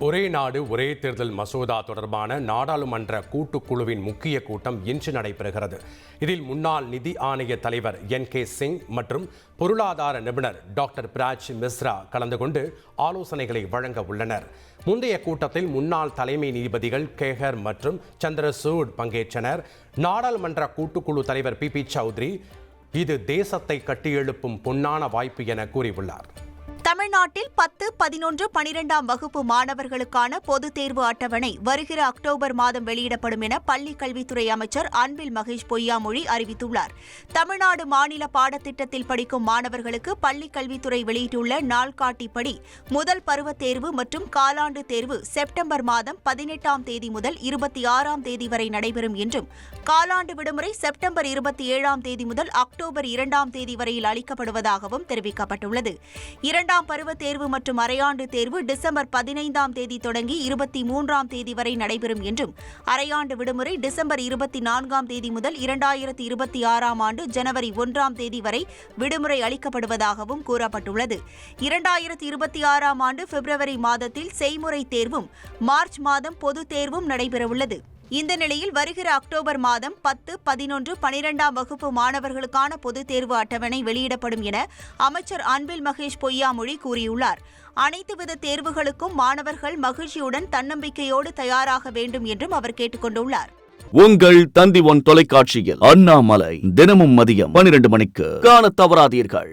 ஒரே நாடு ஒரே தேர்தல் மசோதா தொடர்பான நாடாளுமன்ற கூட்டுக்குழுவின் முக்கிய கூட்டம் இன்று நடைபெறுகிறது. இதில் முன்னாள் நிதி ஆணைய தலைவர் NK சிங் மற்றும் பொருளாதார நிபுணர் டாக்டர் பிராஜ் மிஸ்ரா கலந்து கொண்டு ஆலோசனைகளை வழங்க உள்ளனர். முந்தைய கூட்டத்தில் முன்னாள் தலைமை நீதிபதிகள் கேஹர் மற்றும் சந்திரசூட் பங்கேற்றனர். நாடாளுமன்ற கூட்டுக்குழு தலைவர் PP சௌத்ரி இது தேசத்தை கட்டியெழுப்பும் பொன்னான வாய்ப்பு என கூறியுள்ளார். தமிழ்நாட்டில் 10, 11, 12ஆம் வகுப்பு மாணவர்களுக்கான பொதுத் தேர்வு அட்டவணை வருகிற அக்டோபர் மாதம் வெளியிடப்படும் என பள்ளிக் கல்வித்துறை அமைச்சர் அன்பில் மகேஷ் பொய்யாமொழி அறிவித்துள்ளார். தமிழ்நாடு மாநில பாடத்திட்டத்தில் படிக்கும் மாணவர்களுக்கு பள்ளிக் கல்வித்துறை வெளியிட்டுள்ள நாள்காட்டிப்படி முதல் பருவத் தேர்வு மற்றும் காலாண்டு தேர்வு செப்டம்பர் மாதம் 18ஆம் தேதி முதல் 26ஆம் தேதி வரை நடைபெறும் என்றும், காலாண்டு விடுமுறை செப்டம்பர் 27ஆம் தேதி முதல் அக்டோபர் 2ஆம் தேதி வரையில் அளிக்கப்படுவதாகவும் தெரிவிக்கப்பட்டுள்ளது. இரண்டாம் பருவத் தேர்வு மற்றும் அரையாண்டு தேர்வு டிசம்பர் 15ஆம் தேதி தொடங்கி 23ஆம் தேதி வரை நடைபெறும் என்றும், அரையாண்டு விடுமுறை டிசம்பர் 24ஆம் தேதி முதல் 2026ஆம் ஆண்டு ஜனவரி 1ஆம் தேதி வரை விடுமுறை அளிக்கப்படுவதாகவும் கூறப்பட்டுள்ளது. 2026ஆம் ஆண்டு பிப்ரவரி மாதத்தில் செய்முறை தேர்வும் மார்ச் மாதம் பொதுத் தேர்வும் நடைபெறவுள்ளது. இந்த நிலையில் வருகிற அக்டோபர் மாதம் 10, 11, 12ஆம் வகுப்பு மாணவர்களுக்கான பொதுத் தேர்வு அட்டவணை வெளியிடப்படும் என அமைச்சர் அன்பில் மகேஷ் பொய்யாமொழி கூறியுள்ளார். அனைத்து வித தேர்வுகளுக்கும் மாணவர்கள் மகிழ்ச்சியுடன் தன்னம்பிக்கையோடு தயாராக வேண்டும் என்றும் அவர் கேட்டுக் கொண்டுள்ளார். உங்கள் தந்தி ஒன் தொலைக்காட்சியில் அண்ணாமலை தினமும் மதியம் 12 மணிக்கு காணத் தவறாதீர்கள்.